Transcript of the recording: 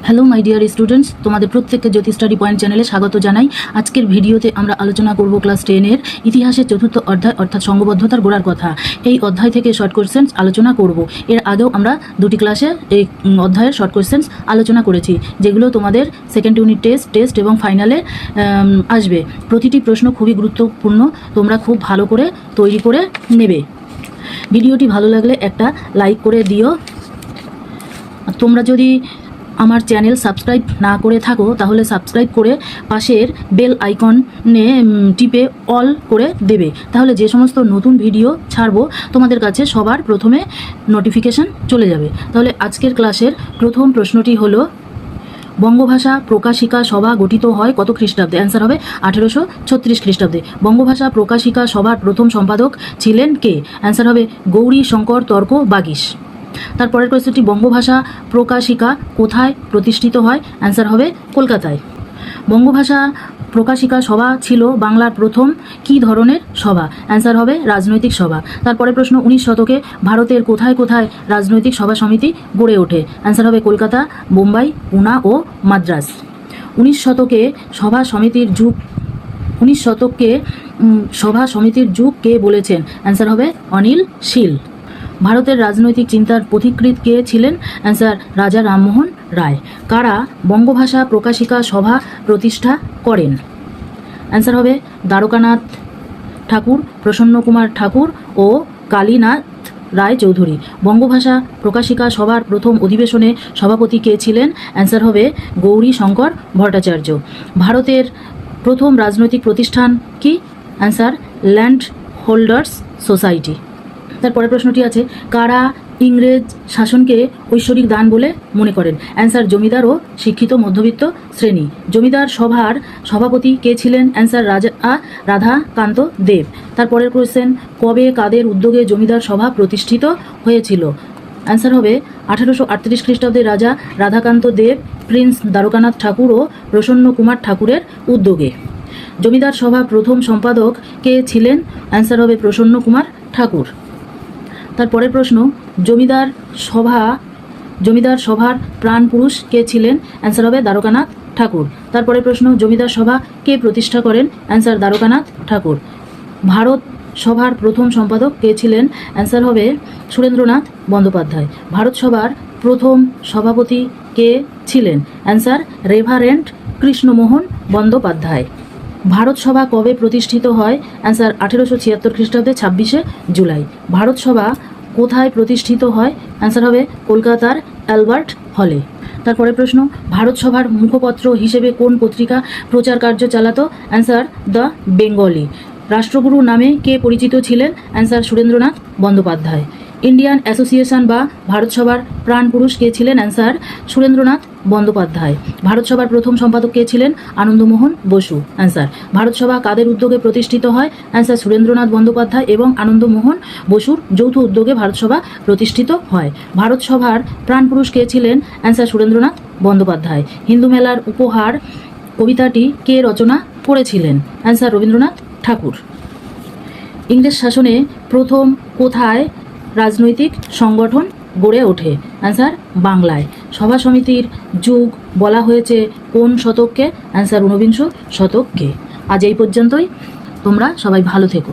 Hello my dear students, তোমাদের প্রত্যেককে জ্যোতি study point চ্যানেলে স্বাগত জানাই। আজকের ভিডিওতে আমরা আলোচনা করব ক্লাস 10-এর ইতিহাসের চতুর্থ অধ্যায় অর্থাৎ সংঘবদ্ধতার গোড়ার কথা। এই অধ্যায় থেকে শর্ট কোয়েশ্চেন্স আলোচনা করব। এর আগেও আমরা দুটি ক্লাসে এই অধ্যায়ের শর্ট কোয়েশ্চেন্স আলোচনা করেছি, যেগুলো তোমাদের সেকেন্ড ইউনিট টেস্ট এবং ফাইনালে আসবে। প্রতিটি প্রশ্ন খুবই গুরুত্বপূর্ণ, তোমরা খুব ভালো করে তৈরি করে নেবে। ভিডিওটি ভালো লাগলে একটা লাইক করে দিও। তোমরা যদি আমার চ্যানেল সাবস্ক্রাইব না করে থাকো তাহলে সাবস্ক্রাইব করে পাশের বেল আইকনে টিপে অল করে দেবে, তাহলে যে সমস্ত নতুন ভিডিও ছাড়বো তোমাদের কাছে সবার প্রথমে নোটিফিকেশান চলে যাবে। তাহলে আজকের ক্লাসের প্রথম প্রশ্নটি হলো, বঙ্গভাষা প্রকাশিকা সভা গঠিত হয় কত খ্রিস্টাব্দে? অ্যান্সার হবে 1836 খ্রিস্টাব্দে। বঙ্গভাষা প্রকাশিকা সভার প্রথম সম্পাদক ছিলেন কে? অ্যান্সার হবে গৌরী শঙ্কর তর্ক বাগীশ। তারপরের কোয়েশ্চেনটি, বঙ্গভাষা প্রকাশিকা কোথায় প্রতিষ্ঠিত হয়? অ্যান্সার হবে কলকাতায়। বঙ্গভাষা প্রকাশিকা সভা ছিল বাংলার প্রথম কী ধরনের সভা? অ্যান্সার হবে রাজনৈতিক সভা। তারপরের প্রশ্ন, 19 শতকে ভারতের কোথায় কোথায় রাজনৈতিক সভা সমিতি গড়ে ওঠে? অ্যান্সার হবে কলকাতা, বোম্বাই, পুনা ও মাদ্রাজ। 19 শতকে সভা সমিতির যুগ কে বলেছেন? অ্যান্সার হবে অনিল শীল। ভারতের রাজনৈতিক চিন্তার পথিকৃৎ কে ছিলেন? অ্যান্সার রাজা রামমোহন রায়। কারা বঙ্গভাষা প্রকাশিকা সভা প্রতিষ্ঠা করেন? অ্যান্সার হবে দ্বারকানাথ ঠাকুর, প্রসন্ন কুমার ঠাকুর ও কালীনাথ রায় চৌধুরী। বঙ্গভাষা প্রকাশিকা সভার প্রথম অধিবেশনে সভাপতি কে ছিলেন? অ্যান্সার হবে গৌরী শঙ্কর ভট্টাচার্য। ভারতের প্রথম রাজনৈতিক প্রতিষ্ঠান কি? Answer land holders society. তারপরের প্রশ্নটি আছে, কারা ইংরেজ শাসনকে ঐশ্বরিক দান বলে মনে করেন? অ্যান্সার জমিদার ও শিক্ষিত মধ্যবিত্ত শ্রেণী। জমিদার সভার সভাপতি কে ছিলেন? অ্যান্সার রাধাকান্ত দেব। তারপরের কোয়েশ্চেন, কবে কাদের উদ্যোগে জমিদার সভা প্রতিষ্ঠিত হয়েছিল? অ্যান্সার হবে 1838 খ্রিস্টাব্দে রাজা রাধাকান্ত দেব, প্রিন্স দ্বারকানাথ ঠাকুর ও প্রসন্ন কুমার ঠাকুরের উদ্যোগে। জমিদার সভা প্রথম সম্পাদক কে ছিলেন? অ্যান্সার হবে প্রসন্ন কুমার ঠাকুর। তারপরের প্রশ্ন, জমিদার সভার প্রাণ পুরুষ কে ছিলেন? অ্যান্সার হবে দ্বারকানাথ ঠাকুর। তারপরের প্রশ্ন, জমিদার সভা কে প্রতিষ্ঠা করেন? অ্যান্সার দ্বারকানাথ ঠাকুর। ভারত সভার প্রথম সম্পাদক কে ছিলেন? অ্যান্সার হবে সুরেন্দ্রনাথ বন্দ্যোপাধ্যায়। ভারত সভার প্রথম সভাপতি কে ছিলেন? Answer Reverend Krishnamohan Bandyopadhyay. ভারত সভা কবে প্রতিষ্ঠিত হয়? অ্যান্সার 1876 খ্রিস্টাব্দে 26শে জুলাই। ভারত সভা কোথায় প্রতিষ্ঠিত হয়? অ্যান্সার হবে কলকাতার অ্যালবার্ট হলে। তারপরে প্রশ্ন, ভারত সভার মুখপত্র হিসেবে কোন পত্রিকা প্রচার কার্য চালাতো? Answer the Bengali. রাষ্ট্রগুরু নামে কে পরিচিত ছিলেন? Answer Surendranath Bandyopadhyay. Indian association বা ভারত সভার প্রাণ পুরুষ কে ছিলেন? অ্যান্সার সুরেন্দ্রনাথ বন্দ্যোপাধ্যায়। ভারত সভার প্রথম সম্পাদক কে ছিলেন? আনন্দমোহন বসু। অ্যান্সার ভারত সভা কাদের উদ্যোগে প্রতিষ্ঠিত হয়? অ্যান্সার সুরেন্দ্রনাথ বন্দ্যোপাধ্যায় এবং আনন্দমোহন বসুর যৌথ উদ্যোগে ভারত সভা প্রতিষ্ঠিত হয়। ভারত সভার প্রাণ পুরুষ কে ছিলেন? অ্যান্সার সুরেন্দ্রনাথ বন্দ্যোপাধ্যায়। হিন্দু মেলার উপহার কবিতাটি কে রচনা করেছিলেন? অ্যান্সার রবীন্দ্রনাথ ঠাকুর। ইংরেজ শাসনে প্রথম কোথায় রাজনৈতিক সংগঠন গড়ে ওঠে? অ্যান্সার বাংলায়। সভা সমিতির যুগ বলা হয়েছে কোন শতককে? অ্যান্সার ঊনবিংশ শতককে। আজ এই পর্যন্তই, তোমরা সবাই ভালো থেকো।